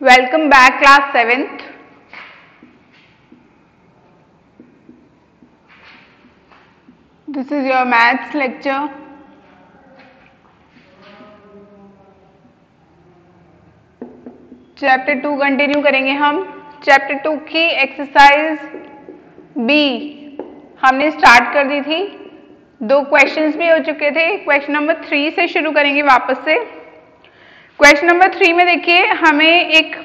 Welcome back, class 7th. This is your maths lecture. Chapter 2 continue करेंगे हम. Chapter 2 की exercise B हमने start कर दी थी. 2 क्वेश्चंस भी हो चुके थे. क्वेश्चन नंबर 3 से शुरू करेंगे वापस से. क्वेश्चन नंबर 3 में देखिए हमें एक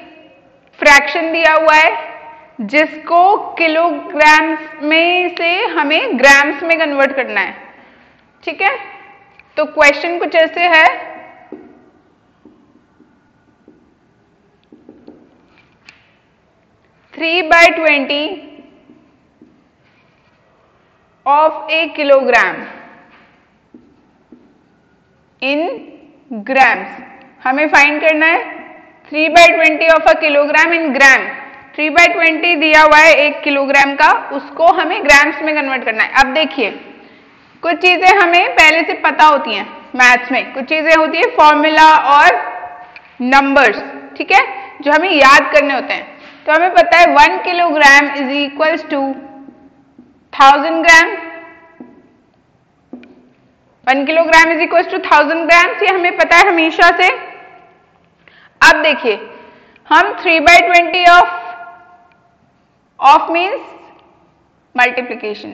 फ्रैक्शन दिया हुआ है जिसको किलोग्राम्स में से हमें ग्राम्स में कन्वर्ट करना है. ठीक है, तो क्वेश्चन कुछ ऐसे है. Three by 20 of a kilogram in grams. हमें फाइंड करना है 3 by 20 of a kilogram in gram. 3 by 20 दिया हुआ है 1 किलोग्राम का, उसको हमें ग्राम्स में कन्वर्ट करना है. अब देखिए कुछ चीजें हमें पहले से पता होती हैं मैथ्स में, कुछ चीजें होती है फॉर्मूला और नंबर्स. ठीक है, जो हमें याद करने होते हैं. तो हमें पता है 1 kilogram is equals to 1000 gram. 1 kilogram is equals to 1000 gram, ये हमें पता है हमेशा से. अब देखिए हम 3 by 20 of means multiplication.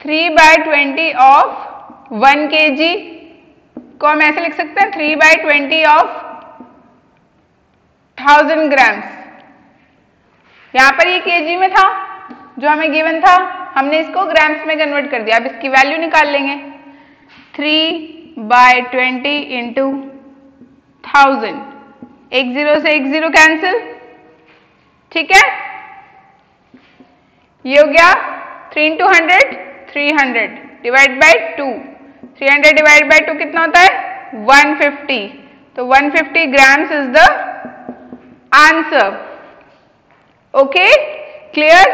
Three by 20 of 1 kg को हम ऐसे लिख सकते हैं 3 बाय 20 ऑफ 1000 ग्राम्स. यहां पर ये केजी में था जो हमें गिवन था, हमने इसको ग्राम्स में कन्वर्ट कर दिया. अब इसकी वैल्यू निकाल लेंगे. 3 बाय 20 इंटू 1000. एक जीरो से एक जीरो कैंसिल. ठीक है, ये हो गया 3 into 100 300 divide by 2. 300 divide by 2 कितना होता है 150. तो 150 grams is the answer. Okay, clear.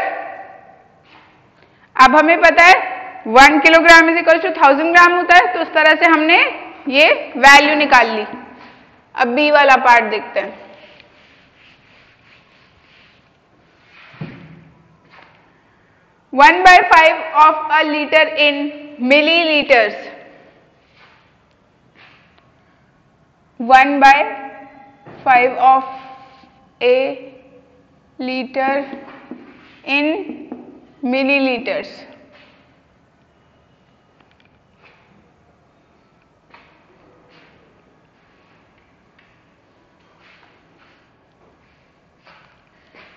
अब हमें पता है 1 किलोग्राम इज इक्वल टू 1000 ग्राम होता है, तो उस तरह से हमने ये वैल्यू निकाल ली. अब बी वाला पार्ट देखते हैं. One by 5 of a litre in millilitres. 1 by 5 of a litre in millilitres.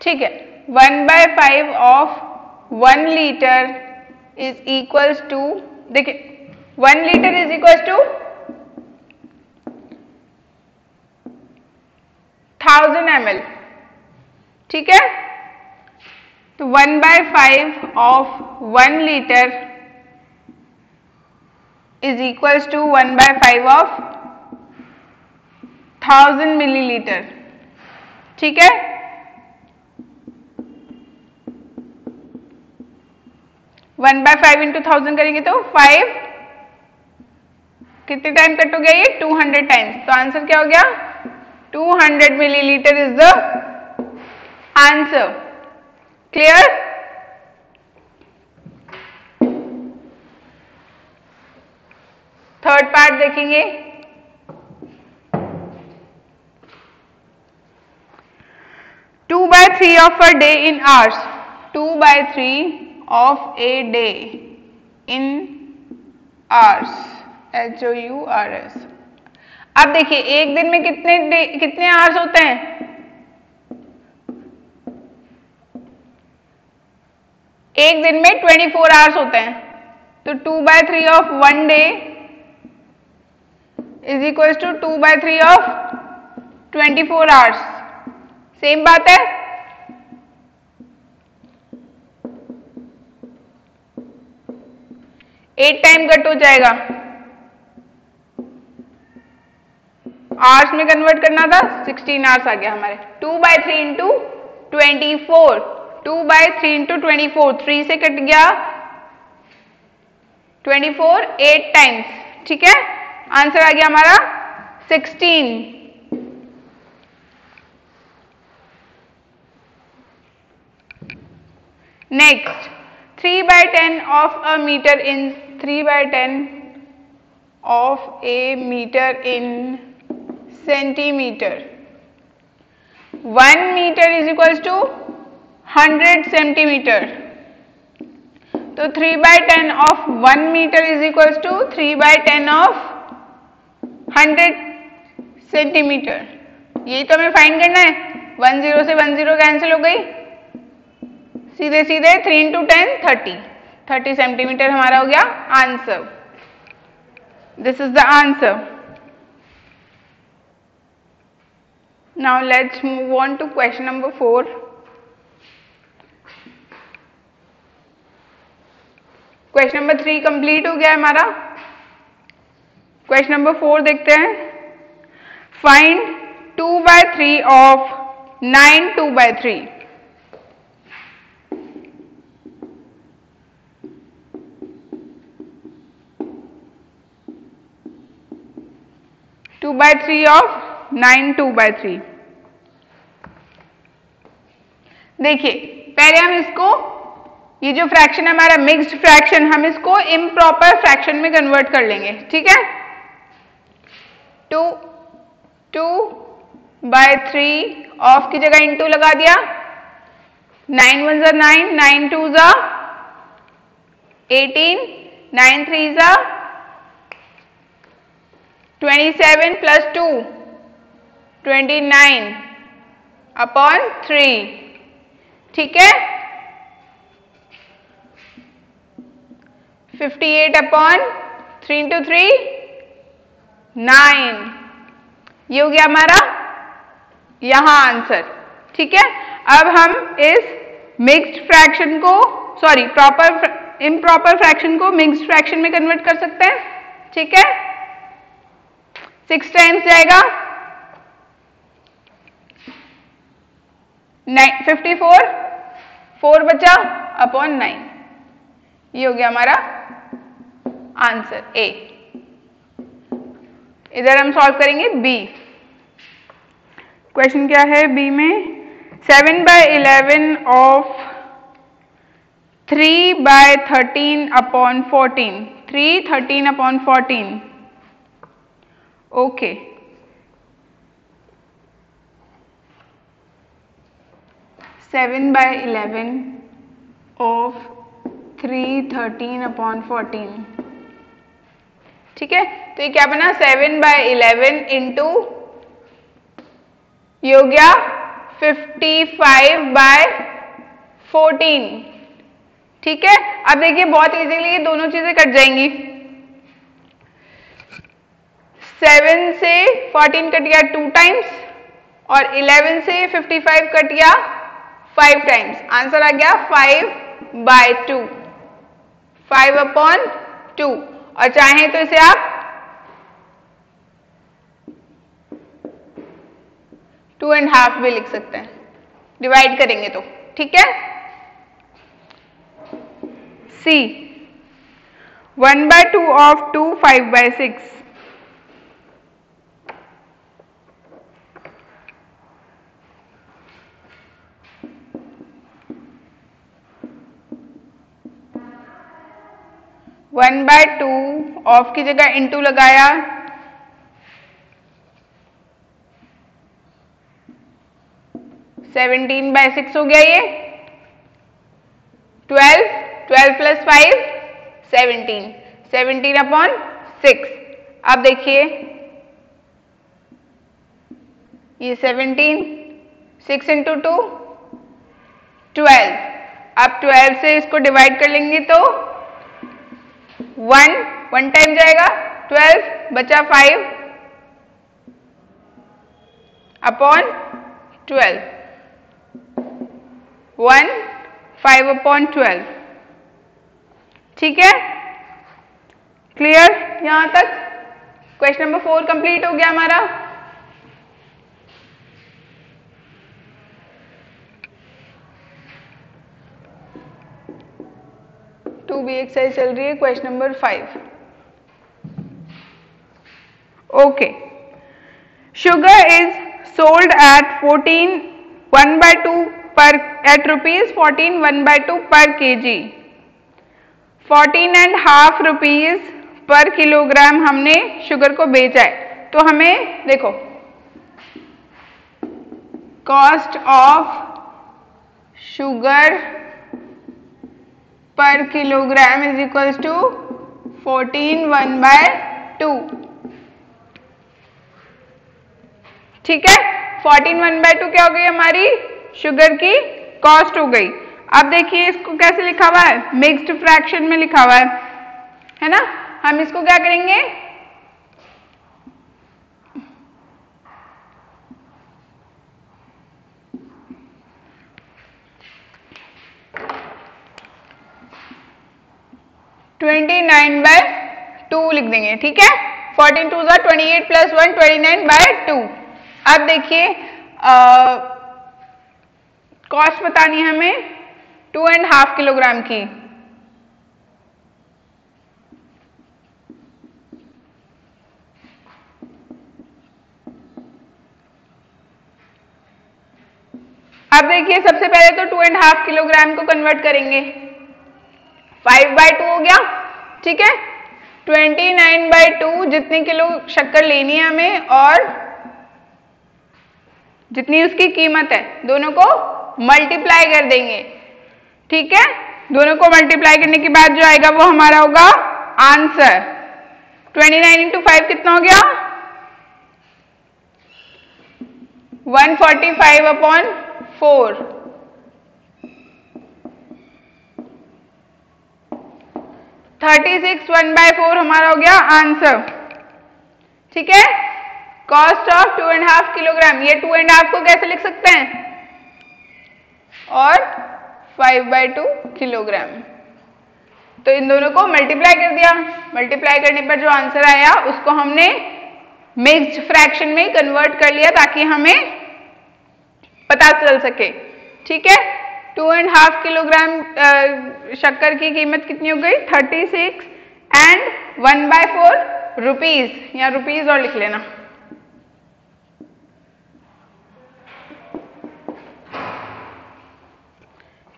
ठीक है, 1 by 5 of 1 litre is equals to, देखिए 1 litre is equals to 1000 ml. ठीक है, तो 1 by 5 of 1 litre is equals to 1 by 5 of 1000 millilitre. ठीक है, one by 5 into 1000 करेंगे तो 5 कितने टाइम कट हो गया, ये 200 टाइम्स. तो आंसर क्या हो गया 200 millilitre is the answer. Clear. Third part देखेंगे. Two by 3 of a day in hours. 2 by 3 of a day in hours. HOURS. अब देखिए एक दिन में कितने आवर्स होते हैं. एक दिन में 24 आवर्स होते हैं. तो 2 by 3 of 1 day is equal to 2 by 3 of 24 hours. Same बात है. एट टाइम कट हो जाएगा. आवर्स में कन्वर्ट करना था 16 आवर्स आ गया हमारे. 2 बाय 3 इंटू 24. 2 बाय 3 इंटू 24, 3 से कट गया 24 8 टाइम्स. ठीक है, आंसर आ गया हमारा 16। Next 3/10 of a meter in 3/10 of a meter in centimeter. 1 meter is equals to 100 centimeter. तो 3/10 of 1 meter is equals to 3/10 of 100 centimetre. यही तो हमें फाइंड करना है। 1 0 से 1 0 कैंसिल हो गई, सीधे सीधे 3 into 10 30 सेंटीमीटर हमारा हो गया answer. This is the answer. Now let's move on to question number 4। Question number 3 complete हो गया है हमारा। क्वेश्चन नंबर 4 देखते हैं। Find 2/3 of 9 2/3। 2/3 ऑफ 9 2/3। देखिए पहले हम इसको, ये जो फ्रैक्शन है हमारा मिक्स्ड फ्रैक्शन, हम इसको इम्प्रॉपर फ्रैक्शन में कन्वर्ट कर लेंगे। ठीक है, 2/3 ऑफ की जगह इंटू लगा दिया, 9 1 जा 9, 9 2 जा 18, 9 3 जा 27 प्लस 2 29 अपॉन 3। ठीक है, 58 अपॉन 3 into 3 9। ये हो गया हमारा यहां आंसर। ठीक है, अब हम इस मिक्स्ड फ्रैक्शन को, सॉरी इम्प्रॉपर फ्रैक्शन को मिक्स्ड फ्रैक्शन में कन्वर्ट कर सकते हैं। ठीक है, 6 टाइम्स जाएगा 54, 4 बचा अपॉन 9। ये हो गया हमारा आंसर ए। इधर हम सॉल्व करेंगे बी। क्वेश्चन क्या है बी में? 7/11 of 3/13 upon 14। 3 13 upon 14। Okay, seven by 11 of 3 13 upon 14। ठीक है, तो ये क्या बना? 7/11 इंटू, ये हो गया 55/14। ठीक है, अब देखिए बहुत इजीली ये दोनों चीजें कट जाएंगी। 7 से 14 कट गया 2 टाइम्स और 11 से 55 कट गया 5 टाइम्स। आंसर आ गया 5/2, 5/2। और चाहें तो इसे आप 2.5 भी लिख सकते हैं, डिवाइड करेंगे तो। ठीक है, सी 1/2 ऑफ 2 5/6। 1/2 ऑफ की जगह इंटू लगाया, 17/6 हो गया ये। 12 प्लस 5 17, 17 अपॉन 6। अब देखिए ये 17, 6 इंटू 2 12। अब 12 से इसको डिवाइड कर लेंगे तो 1 टाइम जाएगा, 12 बचा 5 अपॉन 12। 1 5 अपॉन 12। ठीक है, क्लियर यहां तक? क्वेश्चन नंबर 4 कंप्लीट हो गया हमारा। टू बी एक्सरसाइज चल रही है, question number 5। Okay, sugar is sold at 14 1/2 पर एट रुपीज 14 1/2 पर केजी, 14.5 रुपीज पर किलोग्राम हमने शुगर को बेचा है। तो हमें देखो कॉस्ट ऑफ शुगर पर किलोग्राम इज इक्वल्स टू 14 1/2। ठीक है, 14 1/2 क्या हो गई हमारी शुगर की कॉस्ट हो गई। अब देखिए इसको कैसे लिखा हुआ है, मिक्स्ड फ्रैक्शन में लिखा हुआ है ना। हम इसको क्या करेंगे, (29/2) लिख देंगे। ठीक है, 14 2 28 + 1 29/2। अब देखिए कॉस्ट बतानी है हमें 2.5 किलोग्राम की। अब देखिए सबसे पहले तो 2.5 किलोग्राम को कन्वर्ट करेंगे, 5/2 हो गया। ठीक है, 29/2 जितने किलो शक्कर लेनी है हमें और जितनी उसकी कीमत है, दोनों को मल्टीप्लाई कर देंगे। ठीक है, दोनों को मल्टीप्लाई करने के बाद जो आएगा वो हमारा होगा आंसर। 29 × 5 कितना हो गया, 145/4। 36 1/4 हमारा हो गया आंसर। ठीक है, कॉस्ट ऑफ 2.5 किलोग्राम, ये 2.5 को कैसे लिख सकते हैं, और 5/2 किलोग्राम। तो इन दोनों को मल्टीप्लाई कर दिया, मल्टीप्लाई करने पर जो आंसर आया उसको हमने मिक्स्ड फ्रैक्शन में कन्वर्ट कर लिया ताकि हमें पता चल सके। ठीक है, 2.5 किलोग्राम शक्कर की कीमत कितनी हो गई, 36 एंड 1/4 रुपीज, या रुपीज और लिख लेना।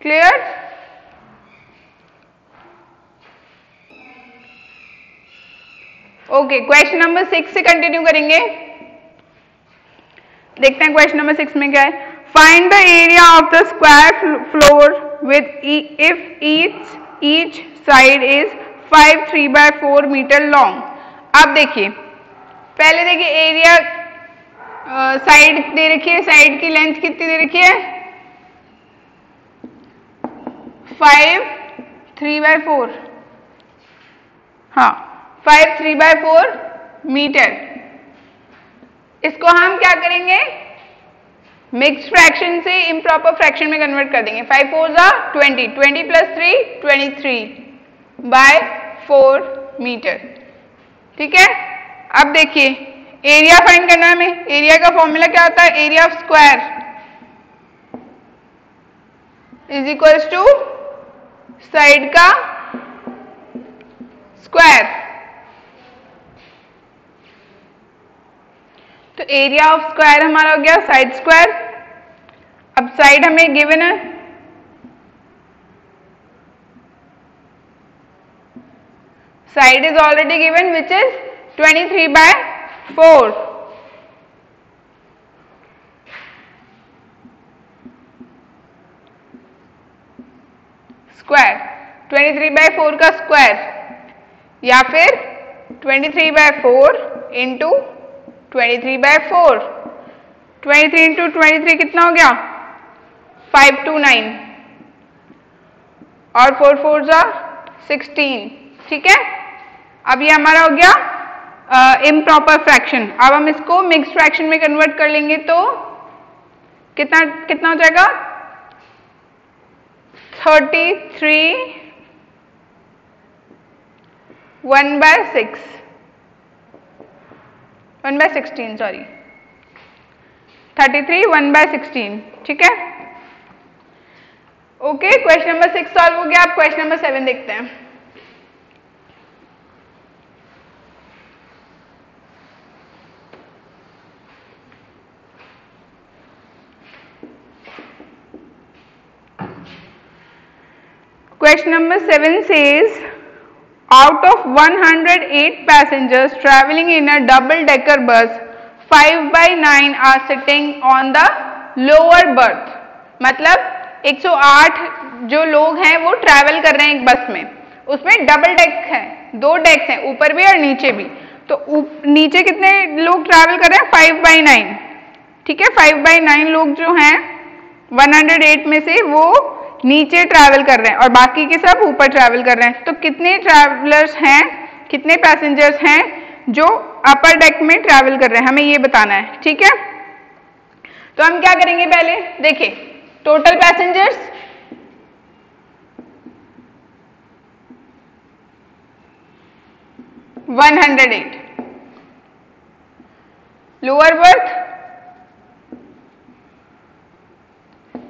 क्लियर? ओके, क्वेश्चन नंबर 6 से कंटिन्यू करेंगे। देखते हैं क्वेश्चन नंबर 6 में क्या है। Find the area of the square floor with if each side is 5 3/4 metre long. अब देखिए, पहले देखिए एरिया साइड दे रखी है, साइड की लेंथ कितनी दे रखी है, 5 3/4। हाँ, 5 3/4 मीटर। इसको हम क्या करेंगे, मिक्स्ड फ्रैक्शन से इम्प्रॉपर फ्रैक्शन में कन्वर्ट कर देंगे। 5 4 20, 20 + 3 23/4 मीटर। ठीक है, अब देखिए एरिया फाइंड करना है हमें। एरिया का फॉर्मूला क्या होता है, area of square is equals to side का स्क्वायर। तो एरिया ऑफ स्क्वायर हमारा हो गया साइड स्क्वायर। अब साइड हमें गिवन है, side is already given which is 23/4। Square 23/4 का स्क्वायर, या फिर 23/4 इंटू 23/4। 23 इंटू 23 कितना हो गया, 529, और 4 4 16। ठीक है, अब ये हमारा हो गया इम्प्रॉपर फ्रैक्शन। अब हम इसको मिक्स्ड फ्रैक्शन में कन्वर्ट कर लेंगे तो कितना कितना हो जाएगा, 33 1/6 1/16 सॉरी 33 1/16। ठीक है, ओके, क्वेश्चन नंबर 6 सॉल्व हो गया। अब क्वेश्चन नंबर 7 देखते हैं। Question number 7 says, out of 108 passengers traveling in a double-decker bus, 5 by 9 are sitting on the lower berth. मतलब 108 जो लोग हैं वो ट्रैवल कर रहे हैं एक बस में, उसमें डबल डेक है, 2 डेक्स हैं, ऊपर भी और नीचे भी। तो नीचे कितने लोग ट्रैवल कर रहे हैं? 5 by 9। ठीक है, 5 by 9 लोग जो हैं 108 में से वो नीचे ट्रैवल कर रहे हैं और बाकी के सब ऊपर ट्रैवल कर रहे हैं। तो कितने ट्रैवलर्स हैं, कितने पैसेंजर्स हैं जो अपर डेक में ट्रैवल कर रहे हैं, हमें ये बताना है। ठीक है, तो हम क्या करेंगे, पहले देखिए total passengers, lower berth,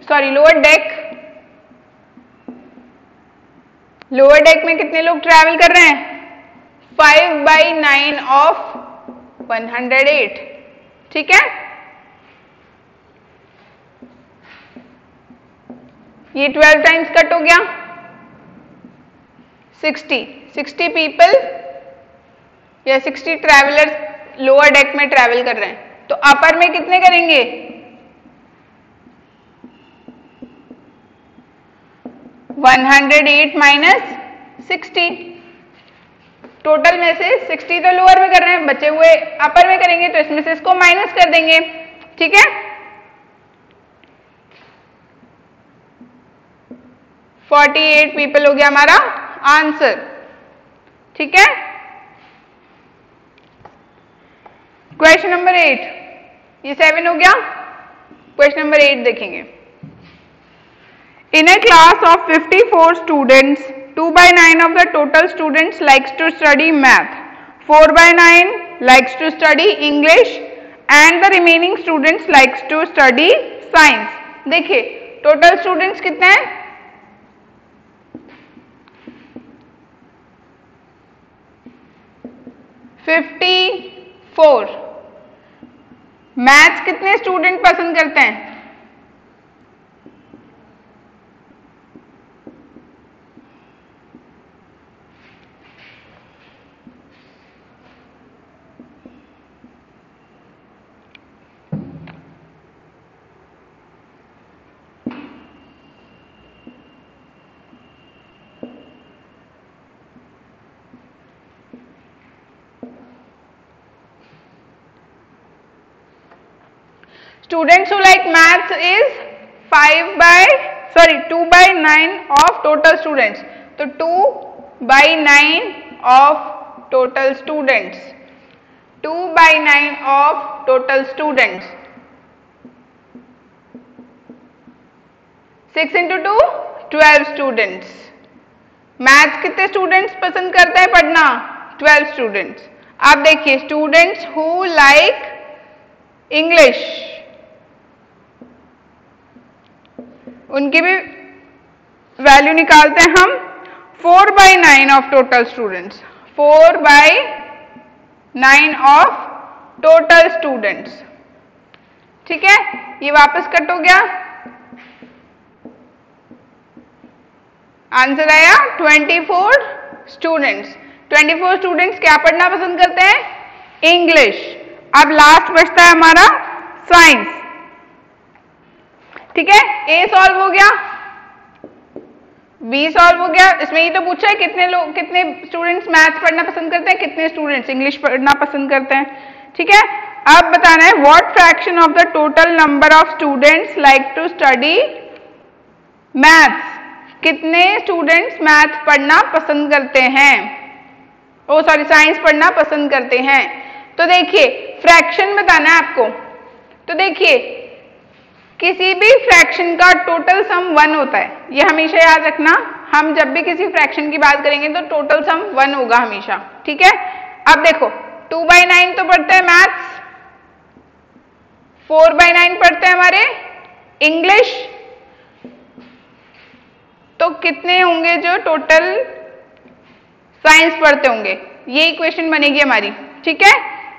sorry lower deck, lower deck में कितने लोग ट्रैवल कर रहे हैं? 5 by 9 ऑफ 108। ठीक है, ये 12 टाइम्स कट हो गया, 60 पीपल या 60 ट्रैवलर्स लोअर डेक में ट्रैवल कर रहे हैं। तो अपर में कितने करेंगे? 108 माइनस 60। टोटल में से 60 तो लोअर में कर रहे हैं, बचे हुए अपर में करेंगे, तो इसमें से इसको माइनस कर देंगे। ठीक है, 48 पीपल हो गया हमारा आंसर। ठीक है, क्वेश्चन नंबर 8, ये 7 हो गया। क्वेश्चन नंबर 8 देखेंगे। In a class of 54 students, 2 by 9 of the total students likes to study math, 4 by 9 likes to study English and the remaining students likes to study science. देखिए total students कितने हैं? 54। Maths कितने student पसंद करते हैं? Students who like maths is 2 by 9 of total students. तो 2 by 9 of total students, 2 by 9 of total students, 6 into 2 12 students. Maths कितने students पसंद करते हैं पढ़ना? 12 स्टूडेंट्स। आप देखिए स्टूडेंट्स हु लाइक इंग्लिश, उनकी भी वैल्यू निकालते हैं हम। 4 by 9 of total students, 4 by 9 of total students. ठीक है, ये वापस कट हो गया, आंसर आया 24 स्टूडेंट्स। 24 स्टूडेंट्स क्या पढ़ना पसंद करते हैं? इंग्लिश। अब लास्ट बचता है हमारा साइंस। ठीक है, ए सॉल्व हो गया, बी सॉल्व हो गया। इसमें ये तो पूछा है कितने स्टूडेंट्स मैथ्स पढ़ना पसंद करते हैं, कितने स्टूडेंट्स इंग्लिश पढ़ना पसंद करते हैं। ठीक है, अब बताना है what fraction of the total number of students like to study maths. कितने स्टूडेंट्स मैथ पढ़ना पसंद करते हैं, साइंस पढ़ना पसंद करते हैं। तो देखिए फ्रैक्शन बताना है आपको। तो देखिए किसी भी फ्रैक्शन का टोटल सम 1 होता है, ये हमेशा याद रखना। हम जब भी किसी फ्रैक्शन की बात करेंगे तो टोटल सम 1 होगा हमेशा। ठीक है, अब देखो 2 by 9 तो पढ़ते हैं मैथ्स, 4 by 9 पढ़ते हैं हमारे इंग्लिश, तो कितने होंगे जो टोटल साइंस पढ़ते होंगे? ये इक्वेशन बनेगी हमारी। ठीक है,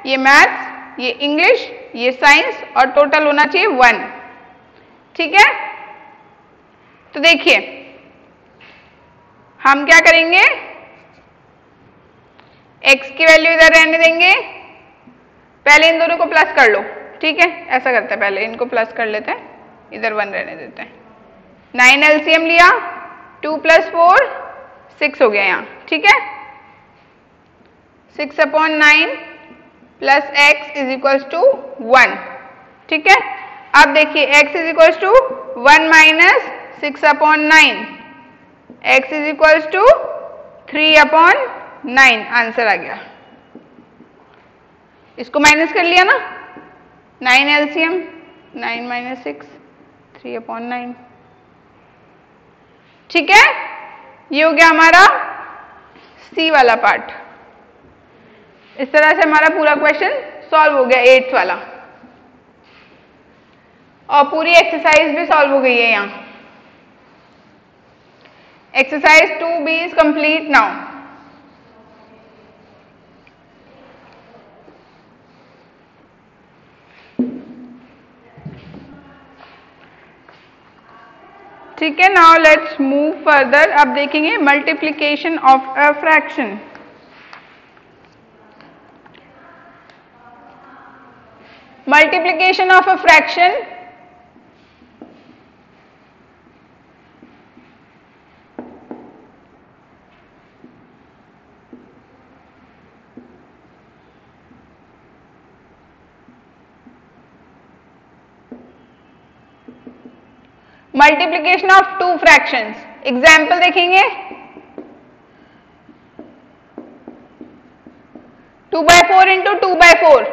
ये मैथ्स, ये इंग्लिश, ये साइंस और टोटल होना चाहिए 1। ठीक है, तो देखिए हम क्या करेंगे, x की वैल्यू इधर रहने देंगे, पहले इन दोनों को प्लस कर लो, ठीक है, ऐसा करते हैं, पहले इनको प्लस कर लेते हैं, इधर 1 रहने देते हैं। 9 एलसीएम लिया, 2 + 4 6 हो गया यहाँ, ठीक है। 6/9 + x = 1, ठीक है। अब देखिए x = 1 - 6/9, x = 3/9, आंसर आ गया। इसको माइनस कर लिया ना, 9 एलसीएम, 9 - 6 3/9, ठीक है। ये हो गया हमारा सी वाला पार्ट। इस तरह से हमारा पूरा क्वेश्चन सॉल्व हो गया 8th वाला, और पूरी एक्सरसाइज भी सॉल्व हो गई है यहाँ। Exercise 2B is complete now. ठीक है, नाउ लेट्स मूव फर्दर। अब देखेंगे multiplication of a fraction. Multiplication of a fraction, multiplication of 2 fractions. Example देखेंगे, 2/4 × 2/4,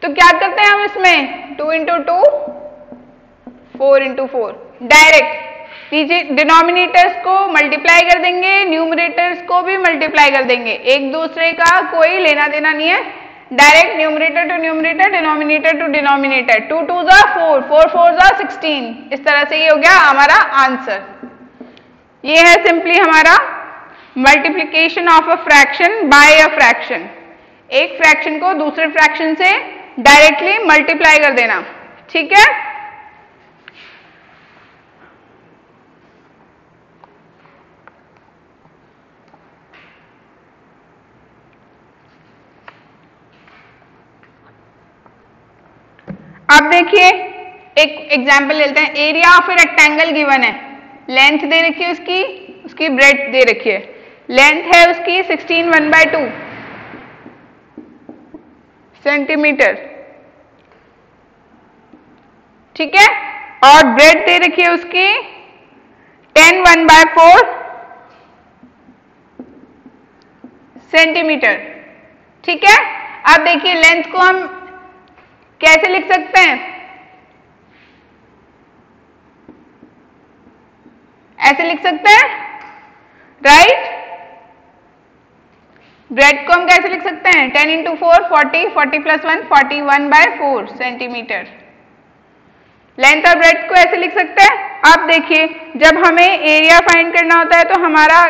तो क्या करते हैं हम इसमें, 2 × 2 4 × 4, डायरेक्ट नीचे डिनोमिनेटर्स को मल्टीप्लाई कर देंगे, न्यूमरेटर्स को भी मल्टीप्लाई कर देंगे, एक दूसरे का कोई लेना देना नहीं है, direct numerator to numerator, denominator to denominator, 2 × 2 = 4, 4 × 4 = 16। इस तरह से ये हो गया हमारा आंसर। ये है सिंपली हमारा multiplication of a fraction by a fraction. एक फ्रैक्शन को दूसरे फ्रैक्शन से डायरेक्टली मल्टीप्लाई कर देना, ठीक है। अब देखिए एक एग्जाम्पल लेते हैं। Area of a rectangle given है, लेंथ दे रखी है उसकी ब्रेड्थ दे रखी है। लेंथ है उसकी 16 1/2 सेंटीमीटर, ठीक है, और ब्रेड्थ दे रखी है उसकी 10 1/4 सेंटीमीटर, ठीक है। अब देखिए लेंथ को हम कैसे लिख सकते हैं, ऐसे लिख सकते हैं, राइट। ब्रेड को हम कैसे लिख सकते हैं, 10 × 4 40, 40 + 1 41/4 सेंटीमीटर। लेंथ और ब्रेड को ऐसे लिख सकते हैं। अब देखिए जब हमें एरिया फाइंड करना होता है तो हमारा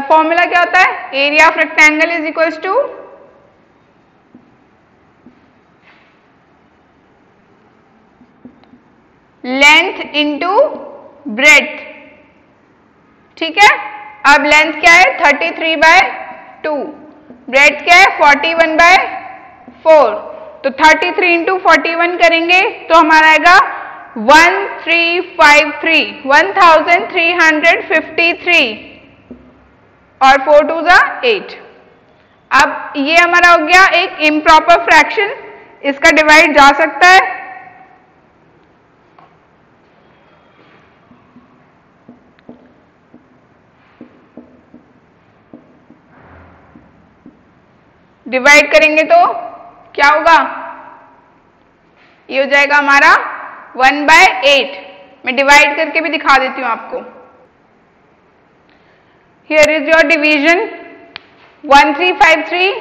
फॉर्मूला क्या होता है, area of rectangle is equals to length into breadth, ठीक है। अब लेंथ क्या है 33/2, ब्रेड्थ क्या है 41/4, तो 33 × 41 करेंगे तो हमारा आएगा 1353 1353, और 4 × 2 = 8। अब ये हमारा हो गया एक इम्प्रॉपर फ्रैक्शन, इसका डिवाइड जा सकता है, डिवाइड करेंगे तो क्या होगा, ये हो जाएगा हमारा 1/8। मैं डिवाइड करके भी दिखा देती हूं आपको। Here is your division, 1353,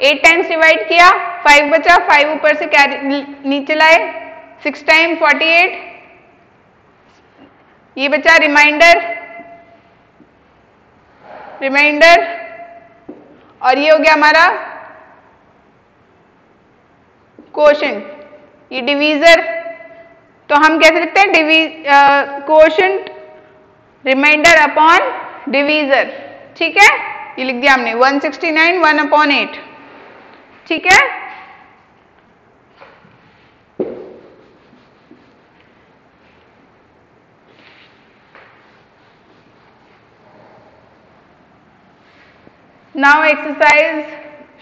8 times divide किया, 5 बचा, 5 ऊपर से कैरी नीचे लाए, 6 टाइम 48, ये बचा रिमाइंडर, और ये हो गया हमारा कोशेंट, ये डिवीजर। तो हम कैसे लिखते हैं, कोशेंट रिमाइंडर अपॉन डिवीजर, ठीक है, ये लिख दिया हमने 169 1/8, ठीक है। नाउ एक्सरसाइज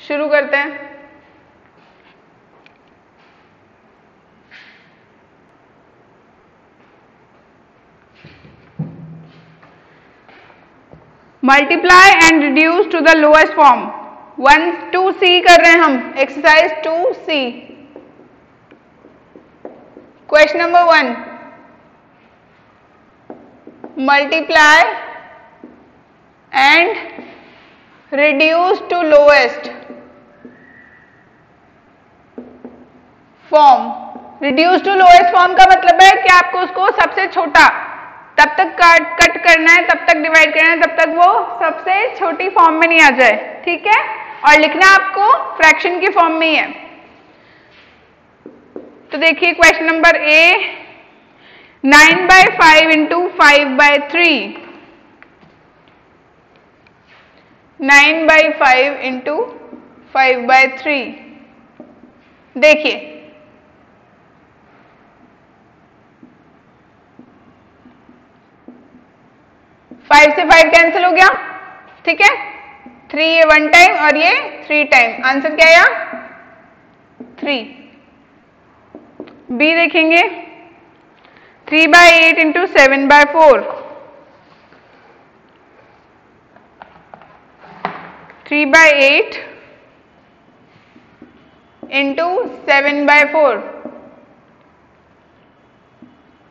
शुरू करते हैं। Multiply and reduce to the lowest form. 2C कर रहे हैं हम, exercise 2C। Question number 1, multiply and reduce to lowest form. Reduce to lowest form का मतलब है कि आपको उसको सबसे छोटा तब तक कट करना है, तब तक डिवाइड करना है, तब तक वो सबसे छोटी फॉर्म में नहीं आ जाए, ठीक है, और लिखना आपको फ्रैक्शन की फॉर्म में ही है। तो देखिए question number A, 9/5 into 5/3, 9/5 into 5/3। देखिए 5 से 5 कैंसिल हो गया, ठीक है, 3 ये 1 टाइम और ये 3 टाइम, आंसर क्या आया 3। बी देखेंगे 3/8 इंटू 7/4, 3/8 इंटू 7/4,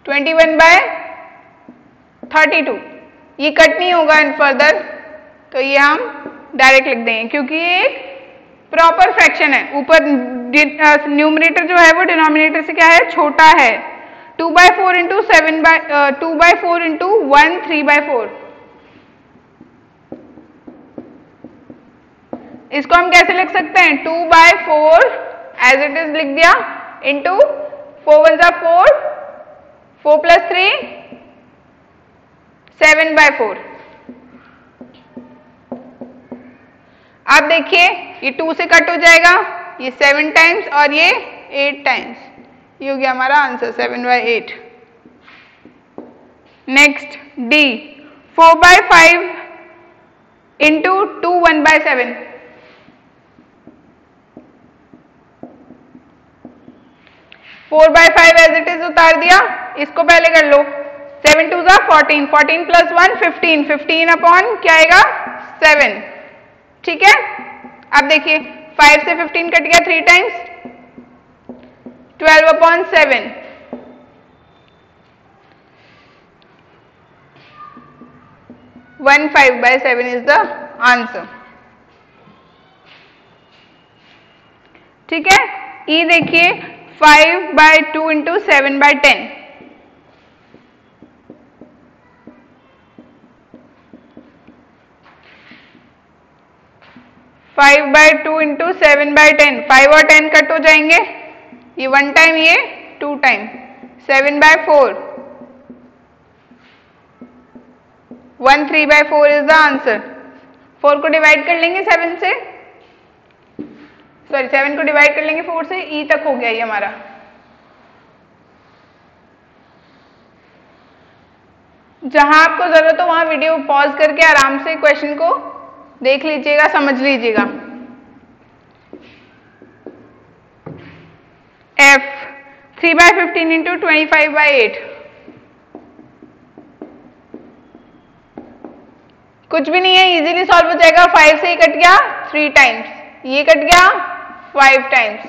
21/32। ये कट नहीं होगा इन फर्दर, तो ये हम डायरेक्ट लिख देंगे क्योंकि ये एक प्रॉपर फ्रैक्शन है। ऊपर न्यूमरेटर जो है वो डिनोमिनेटर से क्या है, छोटा है। 2/4 इंटू 2/4 इंटू 1 3/4। इसको हम कैसे लिख सकते हैं, 2/4 एज इट इज लिख दिया, इंटू 4 1 जा 4, 4 + 3 7/4। आप देखिए ये 2 से कट हो जाएगा, ये 7 टाइम्स और ये 8 टाइम्स, ये हो गया हमारा answer 7/8। Next D, 4/5 into 2 1/7, 4/5 as it is उतार दिया, इसको पहले कर लो, 7 2 जा 14, 14 + 1 15, 15 अपॉन क्या आएगा 7, ठीक है। अब देखिए 5 से 15 कट गया 3 टाइम्स, 12/7, 15/7 इज द आंसर, ठीक है। ई देखिए 5/2 इंटू 7/10, 5/2 इंटू 7/10, 5 और 10 कट हो जाएंगे, ये 1 टाइम ये 2 टाइम, 7/4, 1 3/4 इज द आंसर। 4 को डिवाइड कर लेंगे 7 से, सॉरी 7 को डिवाइड कर लेंगे 4 से, ई तक हो गया ये हमारा। जहां आपको जरूरत हो वहां वीडियो पॉज करके आराम से क्वेश्चन को देख लीजिएगा, समझ लीजिएगा। F 3/15 इंटू 25/8, कुछ भी नहीं है, इजीली सॉल्व हो जाएगा। 5 से ही कट गया 3 टाइम्स, ये कट गया 5 टाइम्स,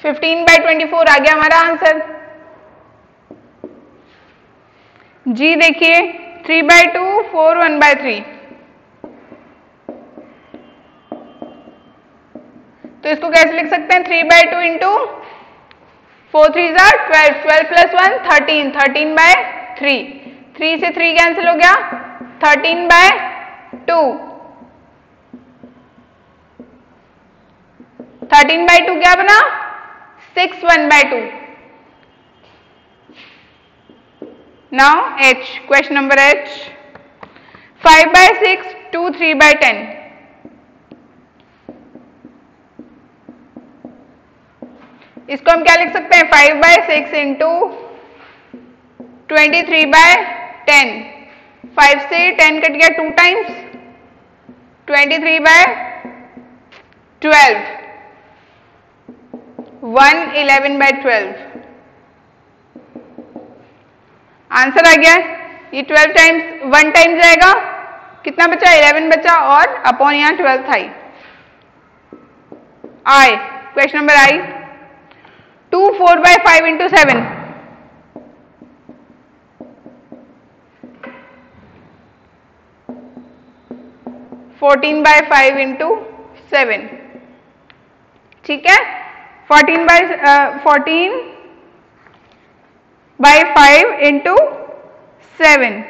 15/24 आ गया हमारा आंसर। जी देखिए 3/2 4 1/3, तो इसको कैसे लिख सकते हैं, 3/2 इंटू 4 3 जा 12, 12 + 1 13, 13/3, 3 से 3 कैंसिल हो गया, 13/2, 13/2 क्या बना 6 1/2, now h, question number h, 5/6 to 3/10. इसको हम क्या लिख सकते हैं? 5/6 इंटू 23/10. 5 से 10 कट गया 2 टाइम्स, 23/12. 111/12. आंसर आ गया। ये 12 टाइम्स 1 टाइम जाएगा, कितना बचा? 11 बचा और अपॉन यहां 12 था। आई, क्वेश्चन नंबर आई, 2 4/5 इंटू 7. 14/5 इंटू 7. ठीक है, 14/5 इंटू 7.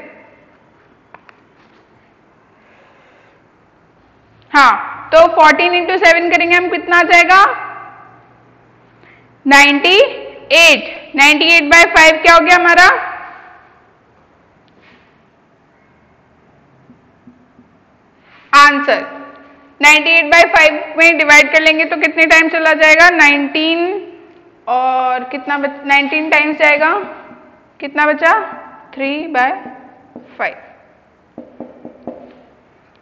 हाँ, तो 14 इंटू 7 करेंगे हम, कितना आ जाएगा? 98. 98/5 क्या हो गया हमारा? आंसर 98/5 में डिवाइड कर लेंगे तो कितने टाइम चला जाएगा? 19 और कितना 19 टाइम्स जाएगा, कितना बचा? 3/5.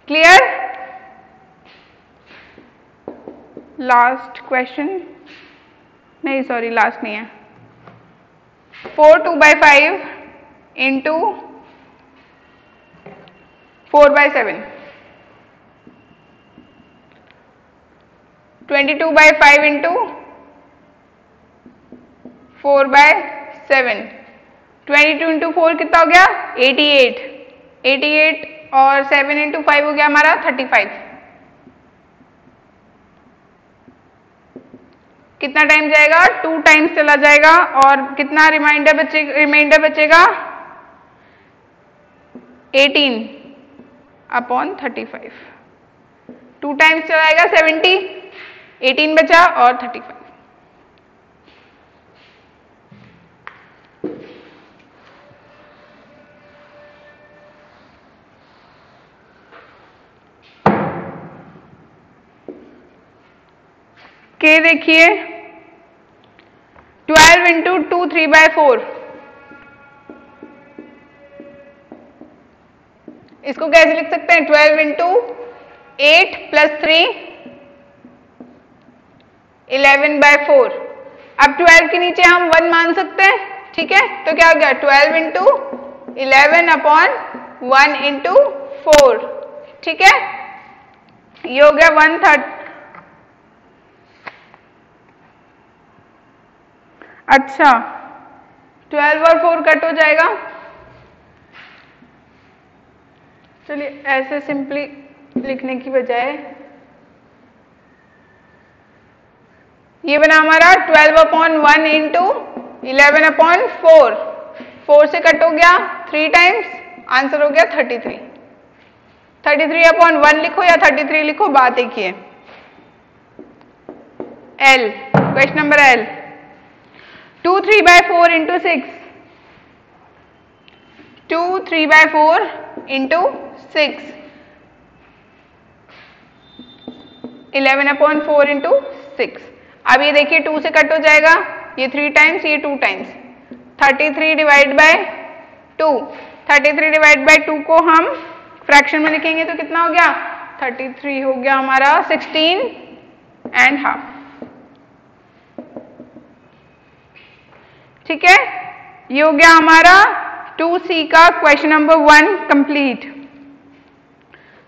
क्लियर? लास्ट क्वेश्चन, नहीं सॉरी लास्ट नहीं है, 4 2/5 इंटू 4/7. 22/5 इंटू 4/7. 22 इंटू 4 कितना हो गया? 88. 88 और 7 इंटू 5 हो गया हमारा 35. कितना टाइम जाएगा? 2 टाइम्स चला जाएगा और कितना रिमाइंडर बचेगा? 18/35. 2 टाइम्स चलाएगा 70, 18 बचा और 35. के देखिए, 12 इंटू 2 3/4. इसको कैसे लिख सकते हैं? 12 इंटू 8 + 3 11/4. अब 12 के नीचे हम 1 मान सकते हैं, ठीक है, तो क्या हो गया? 12 इंटू 11/1 इंटू 4. ठीक है, ये हो गया 1/3. अच्छा, 12 और 4 कट हो जाएगा। चलिए ऐसे सिंपली लिखने की बजाय ये बना हमारा 12/1 इंटू 11/4. 4 से कट हो गया 3 टाइम्स, आंसर हो गया 33. 33/1 लिखो या 33 लिखो, बात एक ही है। L, question number L, 2 3/4 into 6. 2 3/4 into 6. 11/4 into 6. अब ये देखिए 2 से कट हो जाएगा, ये 3 टाइम्स, ये 2 times. 33 divide by 2. 33 divide by 2 को हम फ्रैक्शन में लिखेंगे तो कितना हो गया? 33 हो गया हमारा 16.5. ठीक है, ये हो गया हमारा 2C का question number 1 complete.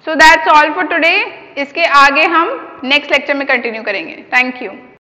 So that's all for today. इसके आगे हम नेक्स्ट लेक्चर में कंटिन्यू करेंगे। Thank you.